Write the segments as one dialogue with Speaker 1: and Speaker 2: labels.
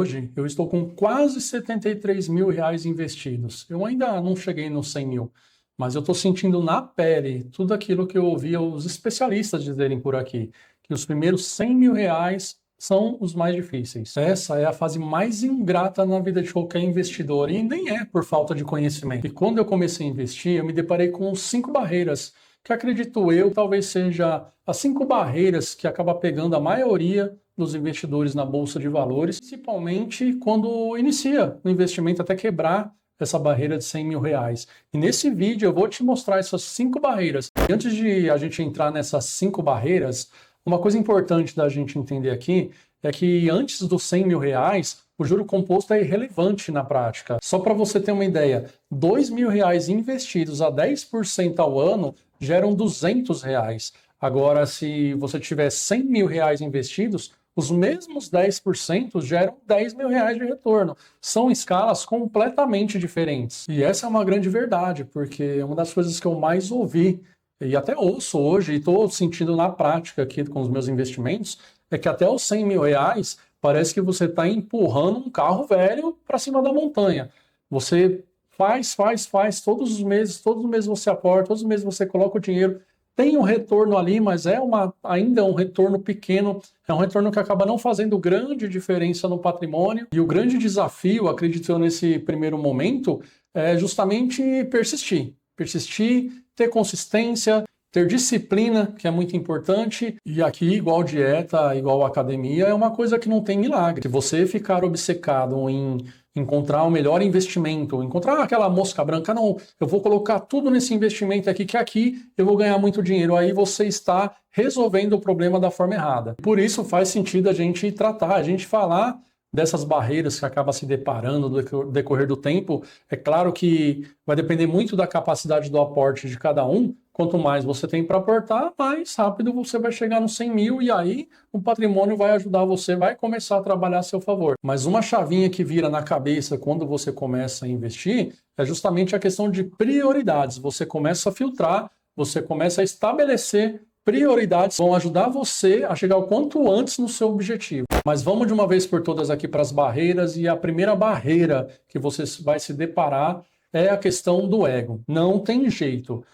Speaker 1: Hoje eu estou com quase 73 mil reais investidos. Eu ainda não cheguei nos 100 mil, mas eu estou sentindo na pele tudo aquilo que eu ouvia os especialistas dizerem por aqui, que os primeiros 100 mil reais são os mais difíceis. Essa é a fase mais ingrata na vida de qualquer investidor e nem é por falta de conhecimento. E quando eu comecei a investir, eu me deparei com 5 barreiras que acredito eu talvez seja as 5 barreiras que acaba pegando a maioria dos investidores na bolsa de valores, principalmente quando inicia o investimento até quebrar essa barreira de 100 mil reais. E nesse vídeo eu vou te mostrar essas 5 barreiras. E antes de a gente entrar nessas 5 barreiras, uma coisa importante da gente entender aqui é que antes dos 100 mil reais, o juro composto é irrelevante na prática. Só para você ter uma ideia, 2 mil reais investidos a 10% ao ano geram 200 reais. Agora, se você tiver 100 mil reais investidos, os mesmos 10% geram 10 mil reais de retorno. São escalas completamente diferentes. E essa é uma grande verdade, porque uma das coisas que eu mais ouvi, e até ouço hoje, e estou sentindo na prática aqui com os meus investimentos, é que até os 100 mil reais parece que você está empurrando um carro velho para cima da montanha. Você faz, todos os meses você aporta, todos os meses você coloca o dinheiro, tem um retorno ali, mas ainda um retorno pequeno, é um retorno que acaba não fazendo grande diferença no patrimônio. E o grande desafio, acredito eu, nesse primeiro momento, é justamente persistir. Persistir, ter consistência, ter disciplina, que é muito importante. E aqui, igual dieta, igual academia, é uma coisa que não tem milagre. Se você ficar obcecado em encontrar o melhor investimento, encontrar aquela mosca branca, não, eu vou colocar tudo nesse investimento aqui, que aqui eu vou ganhar muito dinheiro. Aí você está resolvendo o problema da forma errada. Por isso faz sentido a gente tratar, a gente falar dessas barreiras que acaba se deparando no decorrer do tempo. É claro que vai depender muito da capacidade do aporte de cada um. Quanto mais você tem para aportar, mais rápido você vai chegar nos 100 mil e aí o patrimônio vai ajudar você, vai começar a trabalhar a seu favor. Mas uma chavinha que vira na cabeça quando você começa a investir é justamente a questão de prioridades. Você começa a filtrar, você começa a estabelecer prioridades que vão ajudar você a chegar o quanto antes no seu objetivo. Mas vamos de uma vez por todas aqui para as barreiras, e a primeira barreira que você vai se deparar é a questão do ego. Não tem jeito.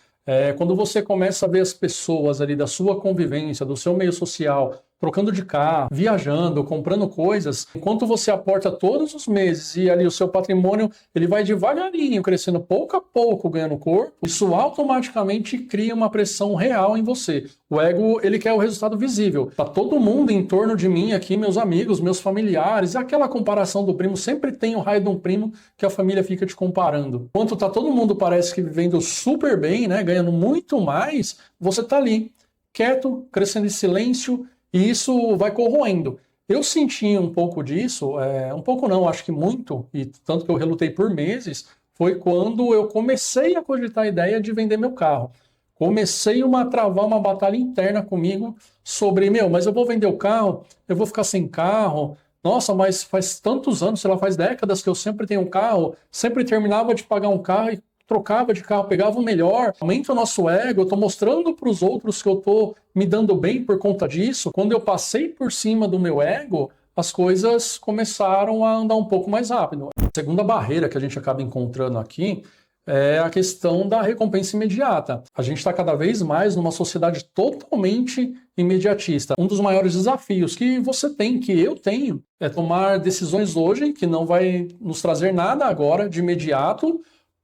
Speaker 1: Quando você começa a ver as pessoas ali da sua convivência, do seu meio social, trocando de carro, viajando, comprando coisas, enquanto você aporta todos os meses e ali o seu patrimônio ele vai devagarinho crescendo pouco a pouco, ganhando corpo, isso automaticamente cria uma pressão real em você. O ego, ele quer o resultado visível. Tá todo mundo em torno de mim aqui, meus amigos, meus familiares, aquela comparação do primo, sempre tem o raio de um primo que a família fica te comparando. Enquanto tá todo mundo parece que vivendo super bem, né, ganhando muito mais, você tá ali, quieto, crescendo em silêncio, e isso vai corroendo. Eu senti um pouco disso, um pouco não, acho que muito, e tanto que eu relutei por meses, foi quando eu comecei a cogitar a ideia de vender meu carro. Comecei a travar uma batalha interna comigo sobre, mas eu vou vender o carro, eu vou ficar sem carro, nossa, mas faz tantos anos, sei lá, faz décadas que eu sempre tenho um carro, sempre terminava de pagar um carro e trocava de carro, pegava o melhor, aumenta o nosso ego, eu estou mostrando para os outros que eu estou me dando bem por conta disso. Quando eu passei por cima do meu ego, as coisas começaram a andar um pouco mais rápido. A segunda barreira que a gente acaba encontrando aqui é a questão da recompensa imediata. A gente está cada vez mais numa sociedade totalmente imediatista. Um dos maiores desafios que você tem, que eu tenho, é tomar decisões hoje que não vai nos trazer nada agora de imediato,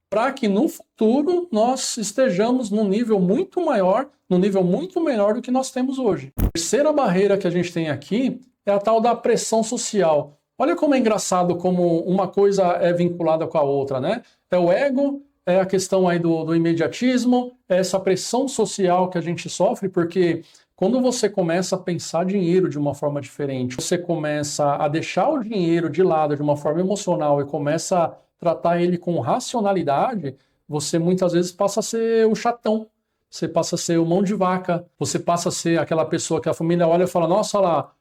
Speaker 1: para que no futuro nós estejamos num nível muito maior, num nível muito melhor do que nós temos hoje. A terceira barreira que a gente tem aqui é a tal da pressão social. Olha como é engraçado como uma coisa é vinculada com a outra, né? É o ego, é a questão aí do imediatismo, é essa pressão social que a gente sofre, porque quando você começa a pensar dinheiro de uma forma diferente, você começa a deixar o dinheiro de lado de uma forma emocional e começa a tratar ele com racionalidade, você muitas vezes passa a ser o chatão, você passa a ser o mão de vaca, você passa a ser aquela pessoa que a família olha e fala, nossa lá,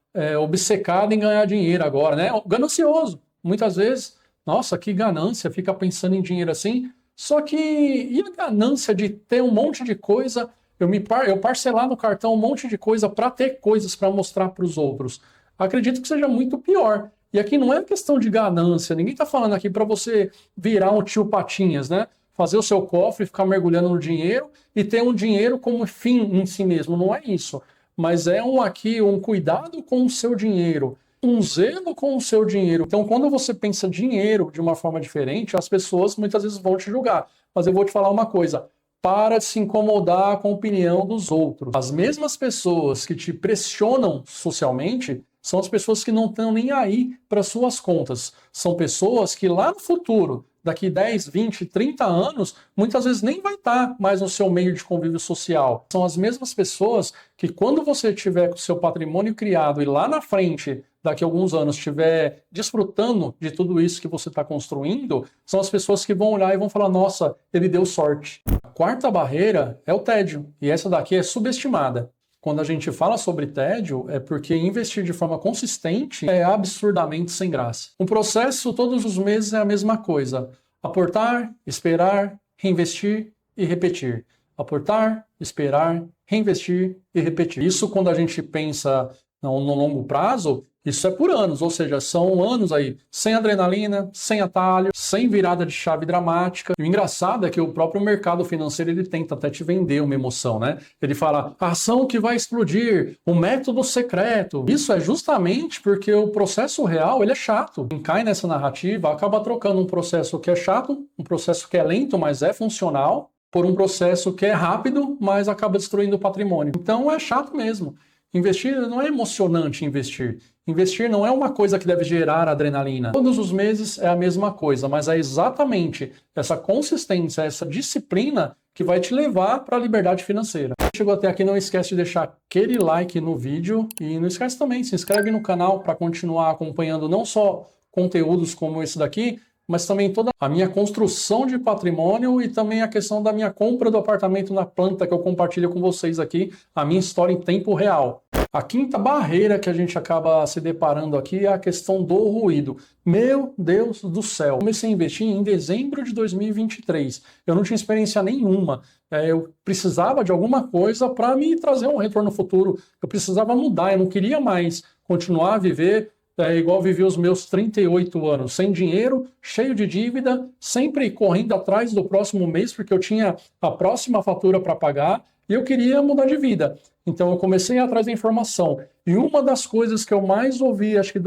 Speaker 1: obcecado em ganhar dinheiro agora, né? Ganancioso, muitas vezes, nossa, que ganância, fica pensando em dinheiro assim, só que e a ganância de ter um monte de coisa, eu parcelar no cartão um monte de coisa para ter coisas para mostrar para os outros? Acredito que seja muito pior. E aqui não é questão de ganância, ninguém está falando aqui para você virar um tio Patinhas, né? Fazer o seu cofre, ficar mergulhando no dinheiro e ter um dinheiro como fim em si mesmo, não é isso. Mas é um cuidado com o seu dinheiro, um zelo com o seu dinheiro. Então, quando você pensa dinheiro de uma forma diferente, as pessoas muitas vezes vão te julgar. Mas eu vou te falar uma coisa, para de se incomodar com a opinião dos outros. As mesmas pessoas que te pressionam socialmente são as pessoas que não estão nem aí para suas contas. São pessoas que lá no futuro, daqui 10, 20, 30 anos, muitas vezes nem vai estar mais no seu meio de convívio social. São as mesmas pessoas que quando você tiver com o seu patrimônio criado e lá na frente, daqui a alguns anos, estiver desfrutando de tudo isso que você está construindo, são as pessoas que vão olhar e vão falar, nossa, ele deu sorte. A quarta barreira é o tédio, e essa daqui é subestimada. Quando a gente fala sobre tédio, é porque investir de forma consistente é absurdamente sem graça. O processo todos os meses é a mesma coisa. Aportar, esperar, reinvestir e repetir. Aportar, esperar, reinvestir e repetir. Isso quando a gente pensa no longo prazo, isso é por anos, ou seja, são anos aí sem adrenalina, sem atalho, sem virada de chave dramática. E o engraçado é que o próprio mercado financeiro ele tenta até te vender uma emoção, né? Ele fala, a ação que vai explodir, o método secreto. Isso é justamente porque o processo real ele é chato. Quem cai nessa narrativa acaba trocando um processo que é chato, um processo que é lento, mas é funcional, por um processo que é rápido, mas acaba destruindo o patrimônio. Então é chato mesmo. Investir não é emocionante investir. Investir não é uma coisa que deve gerar adrenalina. Todos os meses é a mesma coisa, mas é exatamente essa consistência, essa disciplina que vai te levar para a liberdade financeira. Chegou até aqui, não esquece de deixar aquele like no vídeo e não esquece também, se inscreve no canal para continuar acompanhando não só conteúdos como esse daqui, mas também toda a minha construção de patrimônio e também a questão da minha compra do apartamento na planta que eu compartilho com vocês aqui, a minha história em tempo real. A quinta barreira que a gente acaba se deparando aqui é a questão do ruído. Meu Deus do céu! Comecei a investir em dezembro de 2023. Eu não tinha experiência nenhuma. Eu precisava de alguma coisa para me trazer um retorno futuro. Eu precisava mudar, eu não queria mais continuar a viver igual vivi os meus 38 anos, sem dinheiro, cheio de dívida, sempre correndo atrás do próximo mês, porque eu tinha a próxima fatura para pagar e eu queria mudar de vida. Então eu comecei a ir atrás da informação. E uma das coisas que eu mais ouvi, acho que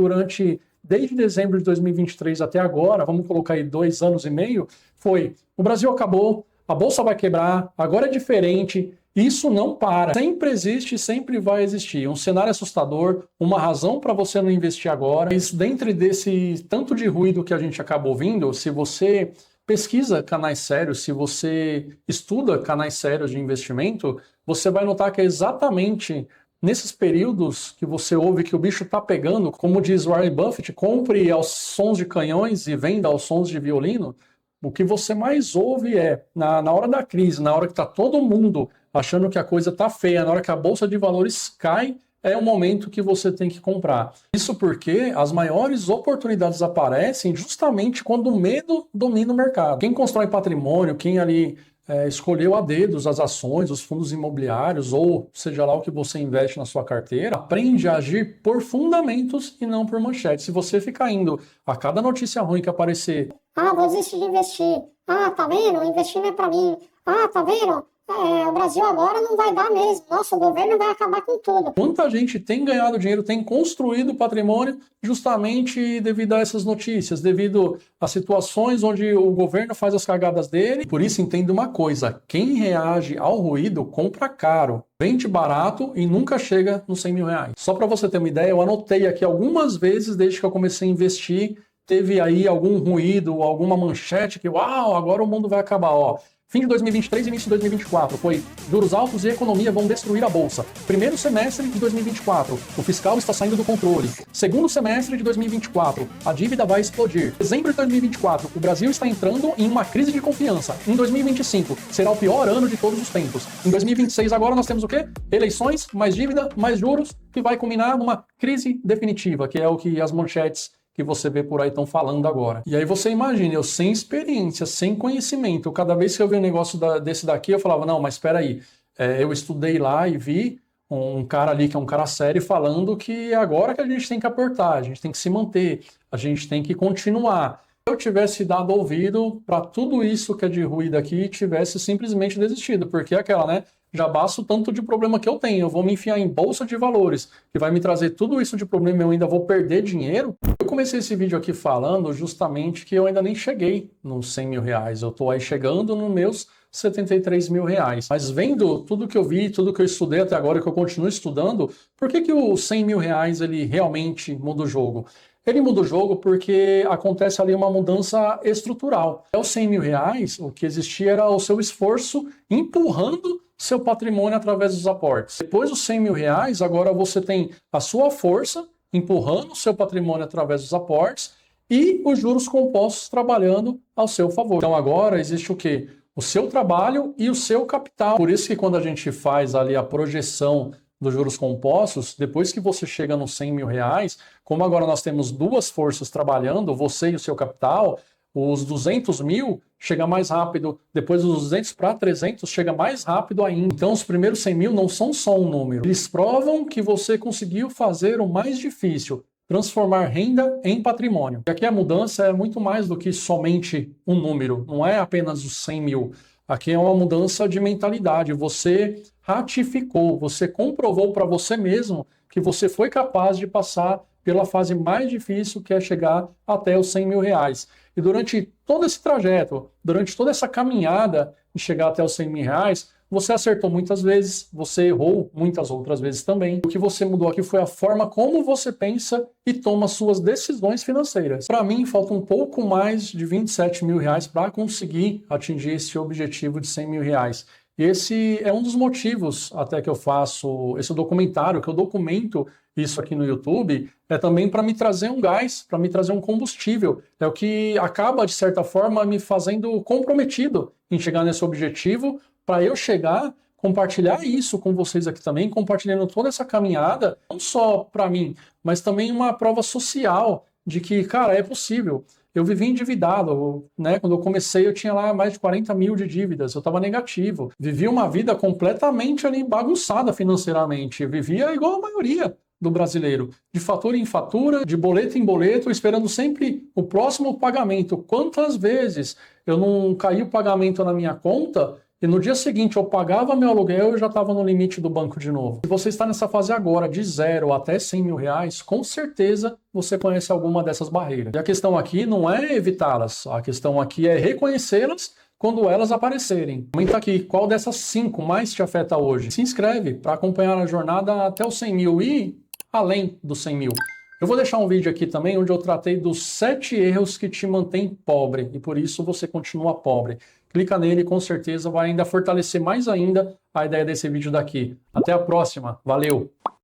Speaker 1: desde dezembro de 2023 até agora, vamos colocar aí 2 anos e meio, foi: o Brasil acabou, a bolsa vai quebrar, agora é diferente. Isso não para. Sempre existe, sempre vai existir. Um cenário assustador, uma razão para você não investir agora. Mas dentro desse tanto de ruído que a gente acaba ouvindo, se você pesquisa canais sérios, se você estuda canais sérios de investimento, você vai notar que é exatamente nesses períodos que você ouve que o bicho está pegando, como diz Warren Buffett, compre aos sons de canhões e venda aos sons de violino. O que você mais ouve é, na hora da crise, na hora que está todo mundo achando que a coisa está feia, na hora que a bolsa de valores cai, é o momento que você tem que comprar. Isso porque as maiores oportunidades aparecem justamente quando o medo domina o mercado. Quem constrói patrimônio, quem ali escolheu a dedos as ações, os fundos imobiliários, ou seja lá o que você investe na sua carteira, aprende a agir por fundamentos e não por manchetes. Se você ficar indo a cada notícia ruim que aparecer,
Speaker 2: vou desistir de investir. Tá vendo? Investir não é pra mim. Tá vendo? O Brasil agora não vai dar mesmo. Nossa, o governo vai acabar com tudo.
Speaker 1: Quanta gente tem ganhado dinheiro, tem construído patrimônio justamente devido a essas notícias, devido a situações onde o governo faz as cagadas dele. Por isso, entenda uma coisa: quem reage ao ruído compra caro, vende barato e nunca chega nos 100 mil reais. Só para você ter uma ideia, eu anotei aqui algumas vezes desde que eu comecei a investir, teve aí algum ruído, alguma manchete que, uau, agora o mundo vai acabar, ó. Fim de 2023 e início de 2024 foi: juros altos e economia vão destruir a bolsa. Primeiro semestre de 2024, o fiscal está saindo do controle. Segundo semestre de 2024, a dívida vai explodir. Dezembro de 2024, o Brasil está entrando em uma crise de confiança. Em 2025, será o pior ano de todos os tempos. Em 2026, agora nós temos o quê? Eleições, mais dívida, mais juros, que vai culminar numa crise definitiva, que é o que as manchetes que você vê por aí estão falando agora. E aí você imagina, eu sem experiência, sem conhecimento, cada vez que eu vi um negócio desse daqui, eu falava, não, mas espera aí, eu estudei lá e vi, um cara ali que é um cara sério falando que é agora que a gente tem que aportar, a gente tem que se manter, a gente tem que continuar. Se eu tivesse dado ouvido para tudo isso que é de ruído aqui e tivesse simplesmente desistido, porque é aquela, né? Já basta o tanto de problema que eu tenho, eu vou me enfiar em bolsa de valores, que vai me trazer tudo isso de problema e eu ainda vou perder dinheiro. Eu comecei esse vídeo aqui falando justamente que eu ainda nem cheguei nos 100 mil reais, eu tô aí chegando nos meus 73 mil reais. Mas vendo tudo que eu vi, tudo que eu estudei até agora, que eu continuo estudando, por que os 100 mil reais ele realmente muda o jogo? Ele muda o jogo porque acontece ali uma mudança estrutural. É os 100 mil reais, o que existia era o seu esforço empurrando seu patrimônio através dos aportes. Depois dos 100 mil reais, agora você tem a sua força empurrando o seu patrimônio através dos aportes e os juros compostos trabalhando ao seu favor. Então agora existe o quê? O seu trabalho e o seu capital. Por isso que quando a gente faz ali a projeção dos juros compostos, depois que você chega nos 100 mil reais, como agora nós temos duas forças trabalhando, você e o seu capital, os 200 mil chega mais rápido, depois dos 200 para 300 chega mais rápido ainda. Então os primeiros 100 mil não são só um número, eles provam que você conseguiu fazer o mais difícil, transformar renda em patrimônio. E aqui a mudança é muito mais do que somente um número, não é apenas os 100 mil. Aqui é uma mudança de mentalidade. Você ratificou, você comprovou para você mesmo que você foi capaz de passar pela fase mais difícil, que é chegar até os 100 mil reais. E durante todo esse trajeto, durante toda essa caminhada de chegar até os 100 mil reais, você acertou muitas vezes, você errou muitas outras vezes também. O que você mudou aqui foi a forma como você pensa e toma suas decisões financeiras. Para mim, falta um pouco mais de 27 mil reais para conseguir atingir esse objetivo de 100 mil reais. E esse é um dos motivos até que eu faço esse documentário, que eu documento isso aqui no YouTube, é também para me trazer um gás, para me trazer um combustível. É o que acaba, de certa forma, me fazendo comprometido em chegar nesse objetivo, para eu chegar, compartilhar isso com vocês aqui também, compartilhando toda essa caminhada, não só para mim, mas também uma prova social de que, cara, é possível. Eu vivi endividado, né? Quando eu comecei, eu tinha lá mais de 40 mil de dívidas, eu estava negativo. Vivi uma vida completamente ali bagunçada financeiramente. Eu vivia igual a maioria do brasileiro, de fatura em fatura, de boleto em boleto, esperando sempre o próximo pagamento. Quantas vezes eu não caí o pagamento na minha conta e no dia seguinte eu pagava meu aluguel e eu já estava no limite do banco de novo. Se você está nessa fase agora de 0 até 100 mil reais, com certeza você conhece alguma dessas barreiras. E a questão aqui não é evitá-las, a questão aqui é reconhecê-las quando elas aparecerem. Comenta aqui qual dessas 5 mais te afeta hoje. Se inscreve para acompanhar a jornada até os 100 mil e além dos 100 mil. Eu vou deixar um vídeo aqui também onde eu tratei dos 7 erros que te mantêm pobre e por isso você continua pobre. Clica nele, com certeza vai ainda fortalecer mais ainda a ideia desse vídeo daqui. Até a próxima, valeu!